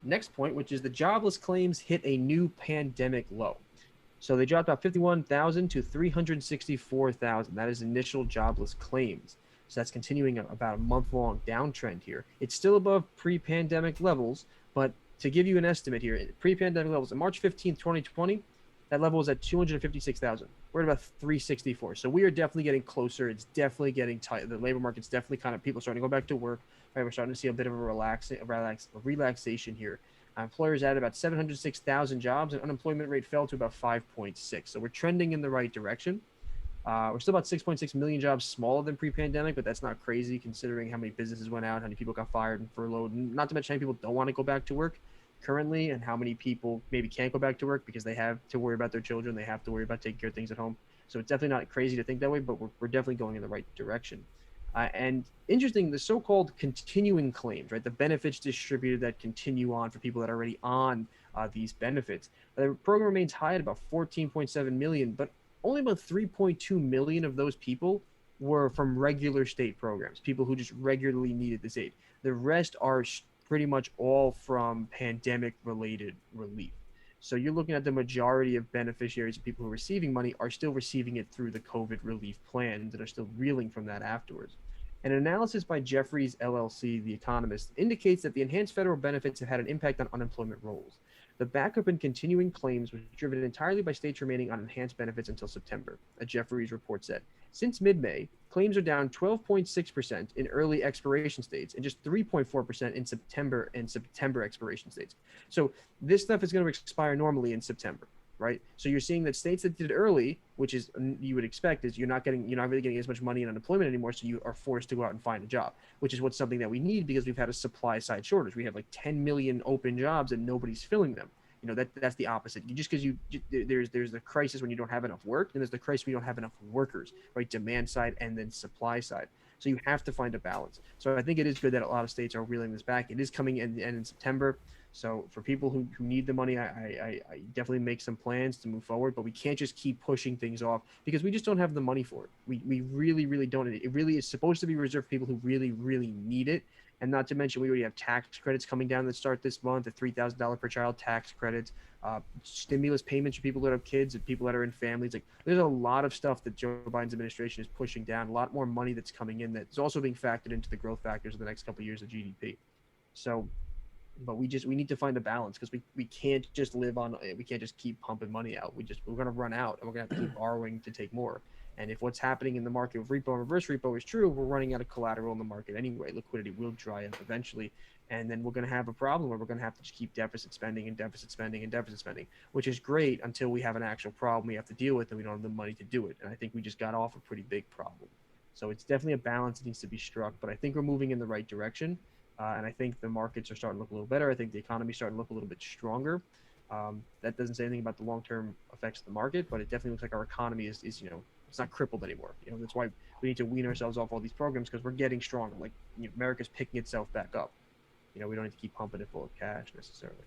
next point, which is the jobless claims hit a new pandemic low. So they dropped about 51,000 to 364,000. That is initial jobless claims. So that's continuing about a month-long downtrend here. It's still above pre-pandemic levels, but to give you an estimate here, pre-pandemic levels on March 15th, 2020, that level was at 256,000. We're at about 364. So we are definitely getting closer. It's definitely getting tight. The labor market's definitely kind of people starting to go back to work. Right, we're starting to see a bit of a relaxation here. Employers added about 706,000 jobs, and unemployment rate fell to about 5.6. So we're trending in the right direction. We're still about 6.6 million jobs smaller than pre-pandemic, but that's not crazy considering how many businesses went out, how many people got fired and furloughed. Not to mention how many people don't want to go back to work currently, and how many people maybe can't go back to work because they have to worry about their children, they have to worry about taking care of things at home. So it's definitely not crazy to think that way, but we're definitely going in the right direction. And interesting, the so-called continuing claims, right? The benefits distributed that continue on for people that are already on these benefits. The program remains high at about 14.7 million, but only about 3.2 million of those people were from regular state programs, people who just regularly needed this aid. The rest are pretty much all from pandemic-related relief. So you're looking at the majority of beneficiaries of people who are receiving money are still receiving it through the COVID relief plans that are still reeling from that afterwards. An analysis by Jeffries LLC, The Economist, indicates that the enhanced federal benefits have had an impact on unemployment rolls. The backup in continuing claims was driven entirely by states remaining on enhanced benefits until September, a Jeffries report said. Since mid-May, claims are down 12.6% in early expiration states and just 3.4% in September expiration states. So this stuff is going to expire normally in September, right? So you're seeing that states that did it early, which is you would expect, is you're not really getting as much money in unemployment anymore, so you are forced to go out and find a job, which is what's something that we need because we've had a supply side shortage. We have like 10 million open jobs and nobody's filling them. That's the opposite. There's the crisis when you don't have enough work, and there's the crisis when you don't have enough workers, right? Demand side and then supply side. So you have to find a balance. So I think it is good that a lot of states are reeling this back. It is coming in September. So for people who need the money, I definitely make some plans to move forward, but we can't just keep pushing things off because we just don't have the money for it. We really, really don't. It really is supposed to be reserved for people who really, really need it. And not to mention, we already have tax credits coming down that start this month, the $3,000 per child tax credits, stimulus payments for people that have kids and people that are in families. Like, there's a lot of stuff that Joe Biden's administration is pushing down, a lot more money that's coming in that's also being factored into the growth factors of the next couple of years of GDP. So, but we need to find a balance because we can't just we can't just keep pumping money out. We're going to run out and we're going to have to keep borrowing to take more. And if what's happening in the market with repo and reverse repo is true, we're running out of collateral in the market anyway. Liquidity will dry up eventually. And then we're going to have a problem where we're going to have to just keep deficit spending and deficit spending and deficit spending, which is great until we have an actual problem we have to deal with and we don't have the money to do it. And I think we just got off a pretty big problem. So it's definitely a balance that needs to be struck. But I think we're moving in the right direction. And I think the markets are starting to look a little better. I think the economy is starting to look a little bit stronger. That doesn't say anything about the long-term effects of the market, but it definitely looks like our economy is it's not crippled anymore. That's why we need to wean ourselves off all these programs because we're getting stronger. Like America's picking itself back up. We don't need to keep pumping it full of cash necessarily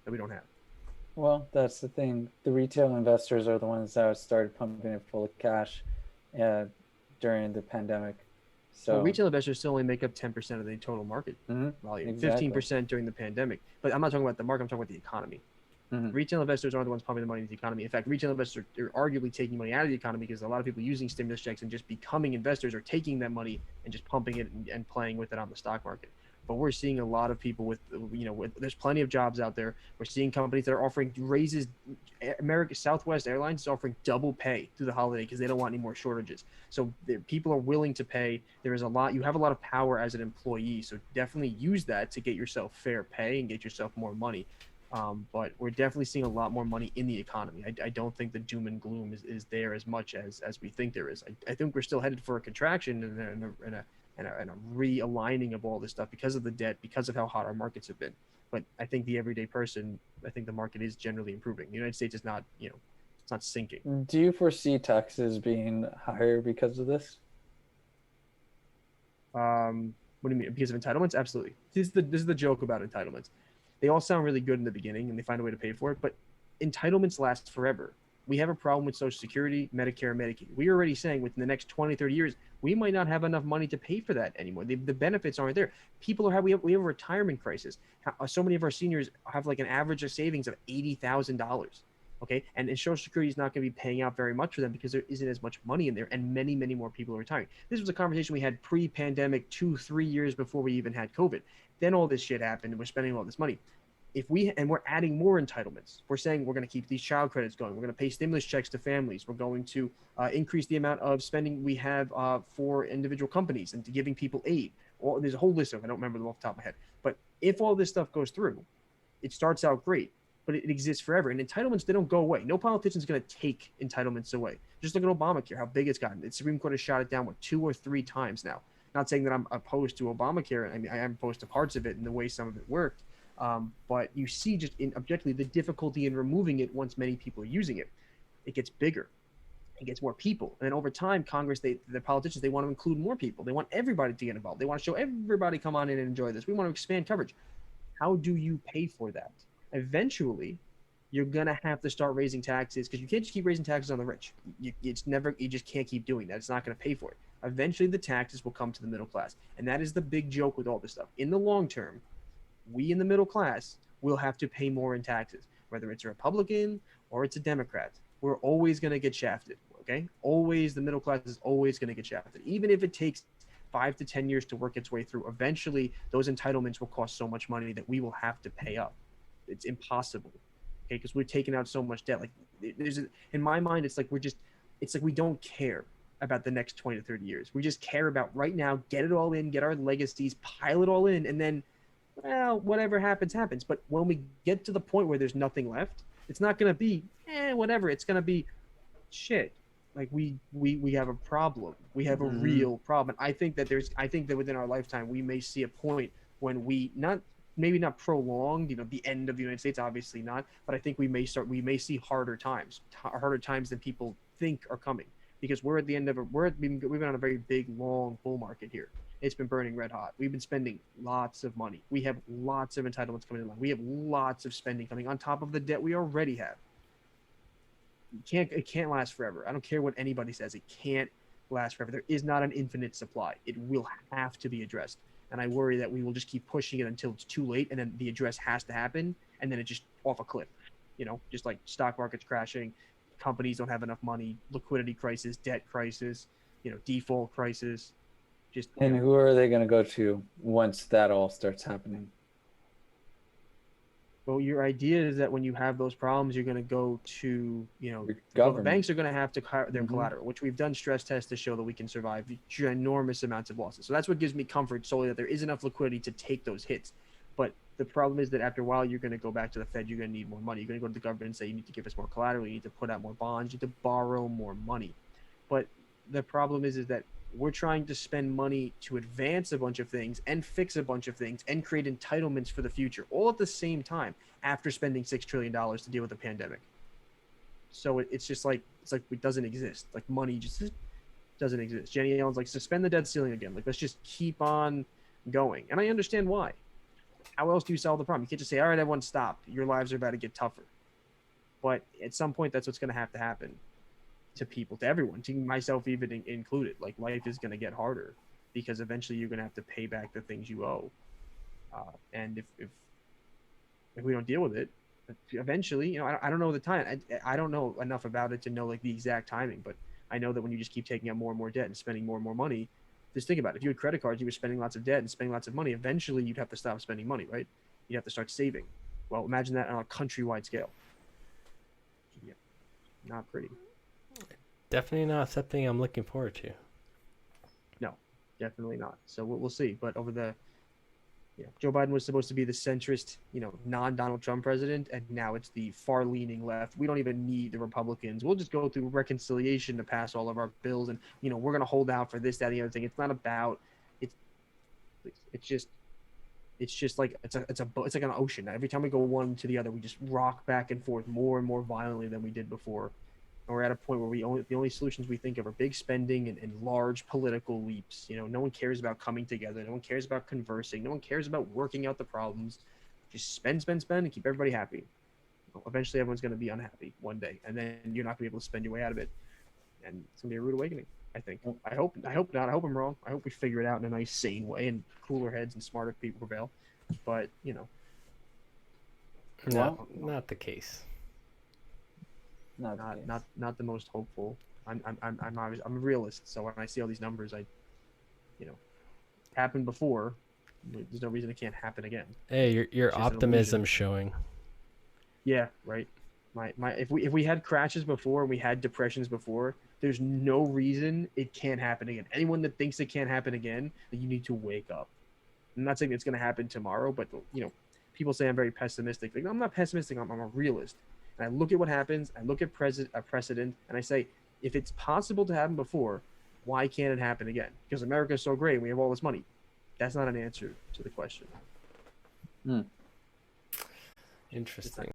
that we don't have. Well, that's the thing. The retail investors are the ones that started pumping it full of cash during the pandemic. So retail investors still only make up 10% of the total market volume, 15% during the pandemic. But I'm not talking about the market, I'm talking about the economy. Retail investors aren't the ones pumping the money into the economy. In fact, retail investors are arguably taking money out of the economy because a lot of people using stimulus checks and just becoming investors are taking that money and just pumping it and playing with it on the stock market. But we're seeing a lot of people with there's plenty of jobs out there. We're seeing companies that are offering raises. Southwest Airlines is offering double pay through the holiday because they don't want any more shortages. So people are willing to pay. You have a lot of power as an employee. So definitely use that to get yourself fair pay and get yourself more money. But we're definitely seeing a lot more money in the economy. I don't think the doom and gloom is there as much as we think there is. I think we're still headed for a contraction and a realigning of all this stuff because of the debt, because of how hot our markets have been. But I think the everyday person, I think the market is generally improving. The United States is not, it's not sinking. Do you foresee taxes being higher because of this? What do you mean? Because of entitlements? Absolutely. This is the joke about entitlements. They all sound really good in the beginning and they find a way to pay for it, but entitlements last forever. We have a problem with Social Security, Medicare, and Medicaid. We're already saying within the next 20, 30 years, we might not have enough money to pay for that anymore. The benefits aren't there. People are we have a retirement crisis. So many of our seniors have like an average of savings of $80,000. Okay, and Social Security is not going to be paying out very much for them because there isn't as much money in there, and many, many more people are retiring. This was a conversation we had pre-pandemic, 2, 3 years before we even had COVID. Then all this shit happened, and we're spending all this money. If we and we're adding more entitlements, we're saying we're going to keep these child credits going. We're going to pay stimulus checks to families. We're going to increase the amount of spending we have for individual companies and to giving people aid. Or there's a whole list of, I don't remember them off the top of my head. But if all this stuff goes through, it starts out great, but it exists forever. And entitlements, they don't go away. No politician's going to take entitlements away. Just look at Obamacare, how big it's gotten. The Supreme Court has shot it down, 2 or 3 times now. Not saying that I'm opposed to Obamacare. I mean, I am opposed to parts of it and the way some of it worked. But you see just objectively the difficulty in removing it once many people are using it. It gets bigger. It gets more people. And then over time, Congress, the politicians, they want to include more people. They want everybody to get involved. They want to show everybody come on in and enjoy this. We want to expand coverage. How do you pay for that? Eventually, you're going to have to start raising taxes because you can't just keep raising taxes on the rich. You just can't keep doing that. It's not going to pay for it. Eventually, the taxes will come to the middle class. And that is the big joke with all this stuff. In the long term, we in the middle class will have to pay more in taxes, whether it's a Republican or it's a Democrat. We're always going to get shafted, okay? Always, the middle class is always going to get shafted. Even if it takes 5 to 10 years to work its way through, eventually those entitlements will cost so much money that we will have to pay up. It's impossible, okay? Because we're taking out so much debt. Like, in my mind, it's like we don't care about the next 20 to 30 years. We just care about right now, get it all in, get our legacies, pile it all in, and then, well, whatever happens, happens. But when we get to the point where there's nothing left, it's not going to be, whatever. It's going to be, shit. Like we have a problem. We have a real problem. I think that within our lifetime, we may see a point when maybe not prolonged, the end of the United States, obviously not. But I think we may see harder times than people think are coming, because we're at the end of we've been on a very big, long bull market here. It's been burning red hot. We've been spending lots of money. We have lots of entitlements coming in line. We have lots of spending coming on top of the debt we already have. It can't last forever. I don't care what anybody says. It can't last forever. There is not an infinite supply. It will have to be addressed. And I worry that we will just keep pushing it until it's too late, and then the address has to happen, and then it just off a cliff. Just like stock markets crashing, companies don't have enough money, liquidity crisis, debt crisis, default crisis. And who are they going to go to once that all starts happening? Well, your idea is that when you have those problems, you're going to go to, the banks are going to have to hire their collateral, which we've done stress tests to show that we can survive ginormous amounts of losses. So that's what gives me comfort solely that there is enough liquidity to take those hits. But the problem is that after a while, you're going to go back to the Fed. You're going to need more money. You're going to go to the government and say, you need to give us more collateral. You need to put out more bonds. You need to borrow more money. But the problem is that we're trying to spend money to advance a bunch of things and fix a bunch of things and create entitlements for the future, all at the same time, after spending $6 trillion to deal with the pandemic. So it's just like, it doesn't exist. Like, money just doesn't exist. Jenny Yellen's like, suspend the debt ceiling again. Like, let's just keep on going. And I understand why. How else do you solve the problem? You can't just say, all right, everyone stop. Your lives are about to get tougher. But at some point, that's what's going to happen to people, to everyone, to myself even included. Like, life is going to get harder because eventually you're going to have to pay back the things you owe. And if we don't deal with it, eventually, I don't know the time. I don't know enough about it to know like the exact timing, but I know that when you just keep taking out more and more debt and spending more and more money, just think about it. If you had credit cards, you were spending lots of debt and spending lots of money. Eventually, you'd have to stop spending money, right? You'd have to start saving. Well, imagine that on a countrywide scale. Yeah, not pretty. Definitely not something I'm looking forward to. No, definitely not. So we'll see. But Joe Biden was supposed to be the centrist, non-Donald Trump president, and now it's the far-leaning left. We don't even need the Republicans. We'll just go through reconciliation to pass all of our bills, and we're going to hold out for this, that, and the other thing. It's not about it's just like it's like an ocean. Every time we go one to the other, we just rock back and forth more and more violently than we did before. And we're at a point where the only solutions we think of are big spending and large political leaps. No one cares about coming together. No one cares about conversing. No one cares about working out the problems. Just spend, and keep everybody happy. eventually everyone's going to be unhappy one day, and then you're not going to be able to spend your way out of it, and it's going to be a rude awakening. I think. I hope not. I hope I'm wrong. I hope we figure it out in a nice, sane way, and cooler heads and smarter people prevail. But Not the case. not the most hopeful. I'm a realist, so when I see all these numbers, happened before. There's no reason it can't happen again. Hey, your It's just an optimism illusion. showing. Yeah, right. My if we had crashes before and we had depressions before, there's no reason it can't happen again. Anyone that thinks it can't happen again, you need to wake up. I'm not saying it's going to happen tomorrow, but people say I'm very pessimistic. Like, no, I'm not pessimistic. I'm a realist. And I look at what happens. I look at a precedent, and I say, if it's possible to happen before, why can't it happen again? Because America is so great and we have all this money. That's not an answer to the question. Interesting.